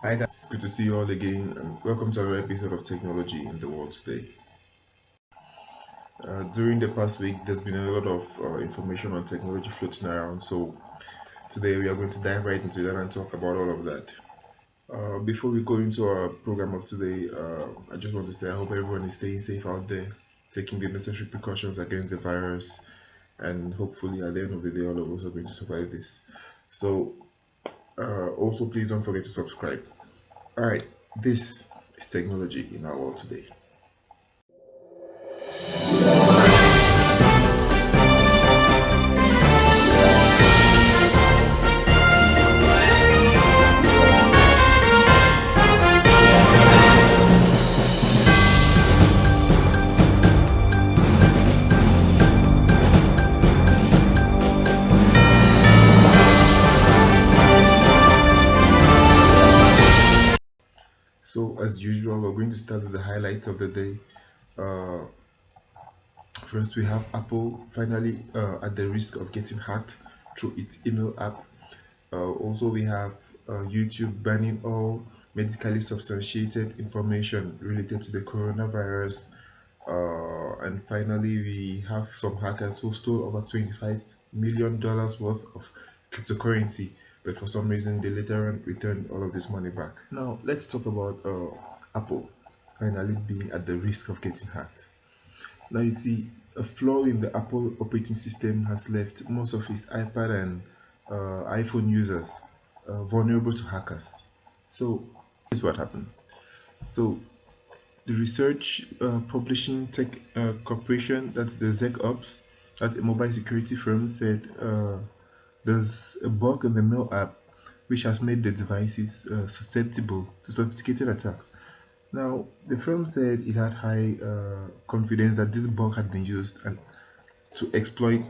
Hi guys, good to see you all again, and welcome to another episode of Technology in the World Today. During the past week, there's been a lot of information on technology floating around, so today we are going to dive right into that and talk about all of that. Before we go into our program of today, I just want to say I hope everyone is staying safe out there, taking the necessary precautions against the virus, and hopefully at the end of the day, all of us are going to survive this. So, also please don't forget to subscribe. All right, this is technology in our world today. So, as usual, we're going to start with the highlights of the day. Uh, First, we have Apple finally at the risk of getting hacked through its email app. Also, we have YouTube banning all medically substantiated information related to the coronavirus. And finally, we have some hackers who stole over $25 million worth of cryptocurrency, but for some reason they later on returned all of this money back. Now, let's talk about Apple finally being at the risk of getting hacked. Now, you see, a flaw in the Apple operating system has left most of its iPad and iPhone users vulnerable to hackers. So, this is what happened. So, the research publishing tech corporation, that's the ZecOps, that's a mobile security firm, said there's a bug in the Mail app which has made the devices susceptible to sophisticated attacks. Now, the firm said it had high confidence that this bug had been used and to exploit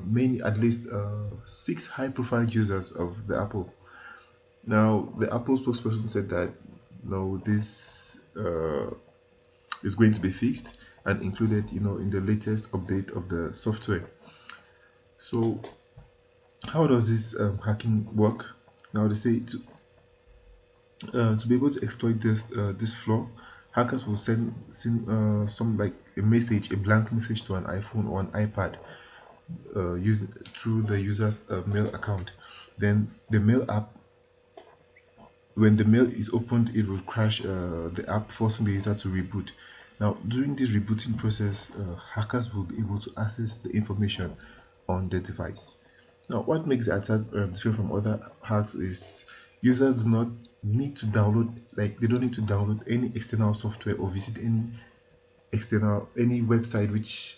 many, at least 6 high-profile users of the Apple. Now, the Apple spokesperson said that no, this is going to be fixed and included, in the latest update of the software. So, how does this hacking work? Now, they say to be able to exploit this flaw, hackers will send some like a message, a blank message to an iPhone or an iPad using through the user's mail account. Then the mail app, when the mail is opened, it will crash the app, forcing the user to reboot. Now, during this rebooting process, hackers will be able to access the information on the device. Now, what makes the attack different from other hacks is users do not need to download, like they don't need to download any external software or visit any website which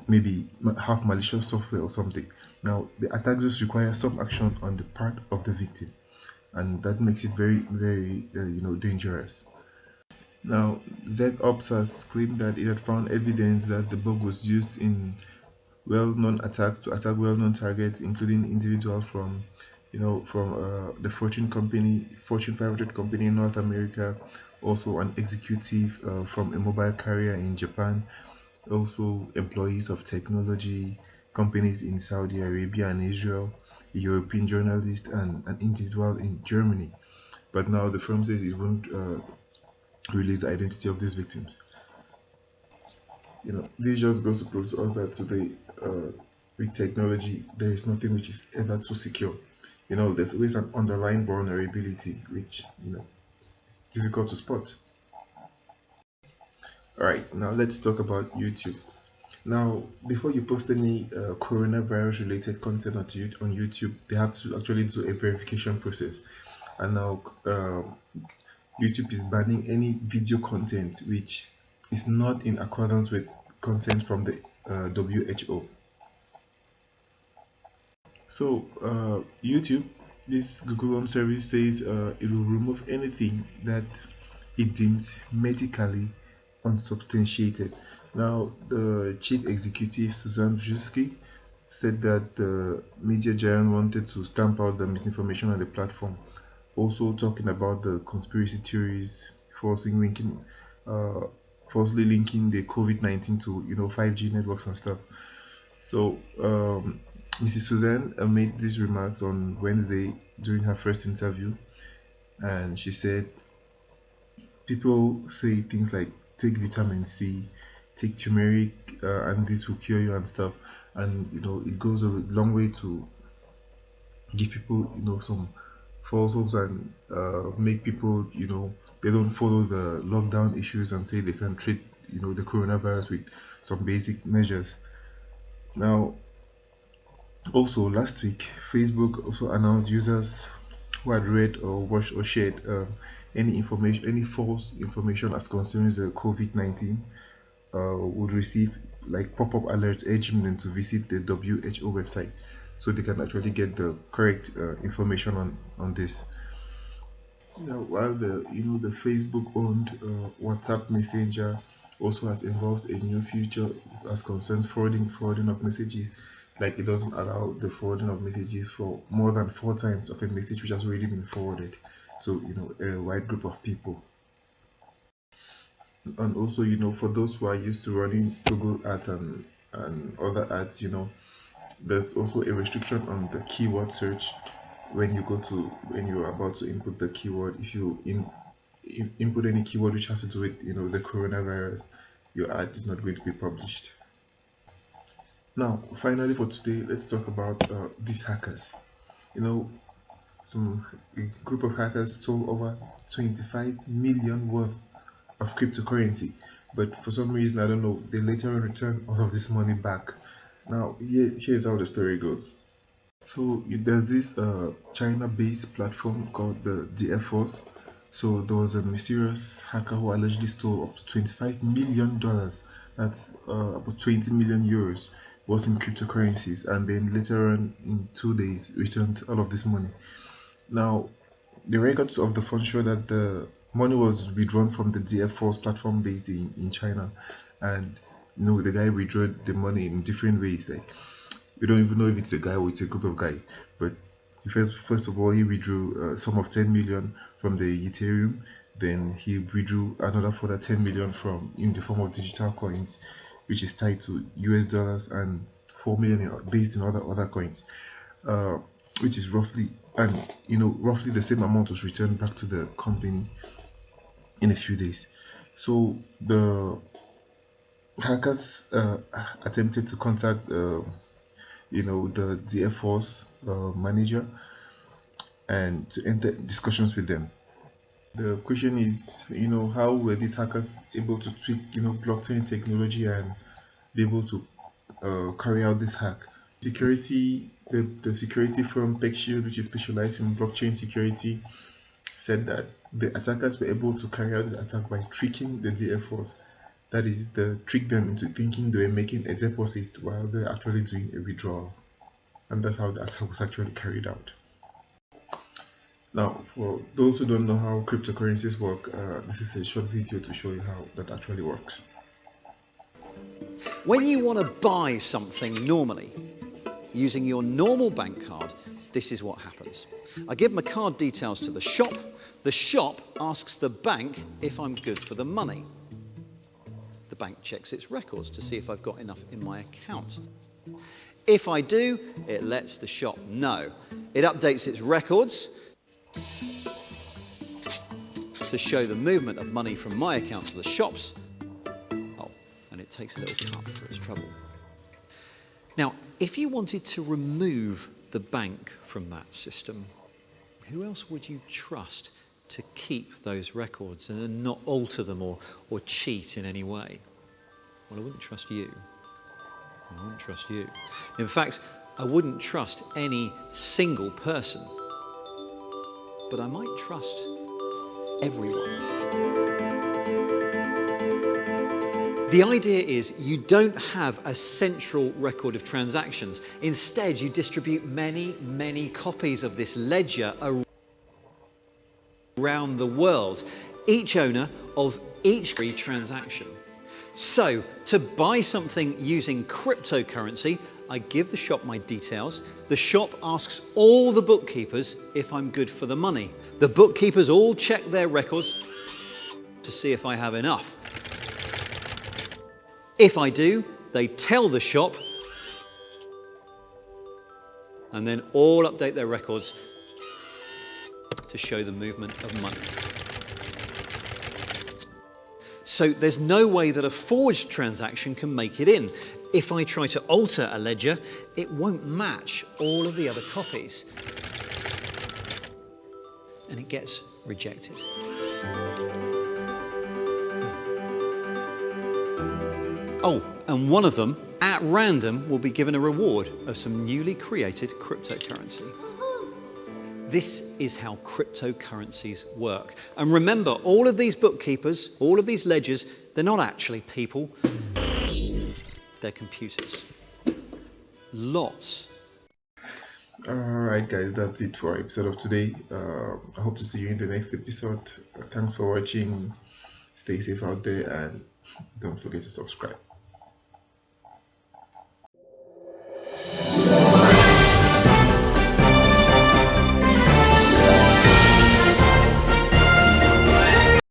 maybe have malicious software or something. Now, the attack just requires some action on the part of the victim, and that makes it very, very, dangerous. Now, ZecOps has claimed that it had found evidence that the bug was used in well-known attacks to attack well-known targets, including individuals from, the Fortune 500 company in North America, also an executive from a mobile carrier in Japan, also employees of technology companies in Saudi Arabia and Israel, a European journalist, and an individual in Germany. But now the firm says it won't release the identity of these victims. This just goes to prove to us that today, with technology, there is nothing which is ever too secure. There's always an underlying vulnerability which is difficult to spot. All right, now let's talk about YouTube. Now, before you post any coronavirus related content on YouTube, they have to actually do a verification process. And now, YouTube is banning any video content which is not in accordance with content from the WHO. So, YouTube, this Google Home service says it will remove anything that it deems medically unsubstantiated. Now, the chief executive, Susan Wojcicki, said that the media giant wanted to stamp out the misinformation on the platform. Also talking about the conspiracy theories, falsely linking the COVID-19 to 5G networks and stuff. So Mrs. Suzanne made these remarks on Wednesday during her first interview, and she said people say things like take vitamin C, take turmeric, and this will cure you and stuff. And it goes a long way to give people some false hopes and make people they don't follow the lockdown issues and say they can treat the coronavirus with some basic measures. Now, also last week, Facebook also announced users who had read or watched or shared any false information as concerns the COVID-19 would receive like pop-up alerts urging them to visit the WHO website so they can actually get the correct information on this. While the Facebook-owned WhatsApp Messenger also has involved a new feature as concerns forwarding of messages. Like it doesn't allow the forwarding of messages for more than 4 times of a message which has already been forwarded to a wide group of people. And also for those who are used to running Google Ads and other ads, there's also a restriction on the keyword search when you're about to input the keyword. If you input any keyword which has to do with the coronavirus, your ad is not going to be published. Now, finally for today, let's talk about these hackers. Some group of hackers stole over 25 million worth of cryptocurrency, but for some reason, I don't know, they later returned all of this money back. Now, here's how the story goes. So there's this China-based platform called the DF Force. So there was a mysterious hacker who allegedly stole up to $25 million. That's about 20 million euros worth in cryptocurrencies, and then later on in 2 days returned all of this money. Now, the records of the fund show that the money was withdrawn from the DF Force platform based in China, and the guy withdrew the money in different ways. Like we don't even know if it's a guy or it's a group of guys, but first of all he withdrew a sum of 10 million from the Ethereum. Then he withdrew another further 10 million from in the form of digital coins, which is tied to US dollars, and 4 million based in other coins, which is roughly the same amount was returned back to the company in a few days. So the hackers attempted to contact the DF Force manager and to enter discussions with them. The question is, how were these hackers able to tweak, blockchain technology and be able to carry out this hack? The security firm PeckShield, which is specialized in blockchain security, said that the attackers were able to carry out the attack by tricking the DF Force. That is, they tricked them into thinking they were making a deposit while they're actually doing a withdrawal. And that's how the attack was actually carried out. Now, for those who don't know how cryptocurrencies work, this is a short video to show you how that actually works. When you want to buy something normally, using your normal bank card, this is what happens. I give my card details to the shop. The shop asks the bank if I'm good for the money. The bank checks its records to see if I've got enough in my account. If I do, it lets the shop know. It updates its records to show the movement of money from my account to the shop's. Oh, and it takes a little cut for its trouble. Now, if you wanted to remove the bank from that system, who else would you trust to keep those records and not alter them or cheat in any way? Well, I wouldn't trust you. I wouldn't trust you. In fact, I wouldn't trust any single person. But I might trust everyone. The idea is you don't have a central record of transactions. Instead, you distribute many, many copies of this ledger around the world, each owner of each transaction. So, to buy something using cryptocurrency, I give the shop my details. The shop asks all the bookkeepers if I'm good for the money. The bookkeepers all check their records to see if I have enough. If I do, they tell the shop, and then all update their records to show the movement of money. So there's no way that a forged transaction can make it in. If I try to alter a ledger, it won't match all of the other copies, and it gets rejected. Oh, and one of them, at random, will be given a reward of some newly created cryptocurrency. This is how cryptocurrencies work. And remember, all of these bookkeepers, all of these ledgers, they're not actually people, they're computers. Lots. Alright guys, that's it for our episode of today. I hope to see you in the next episode. Thanks for watching. Stay safe out there and don't forget to subscribe.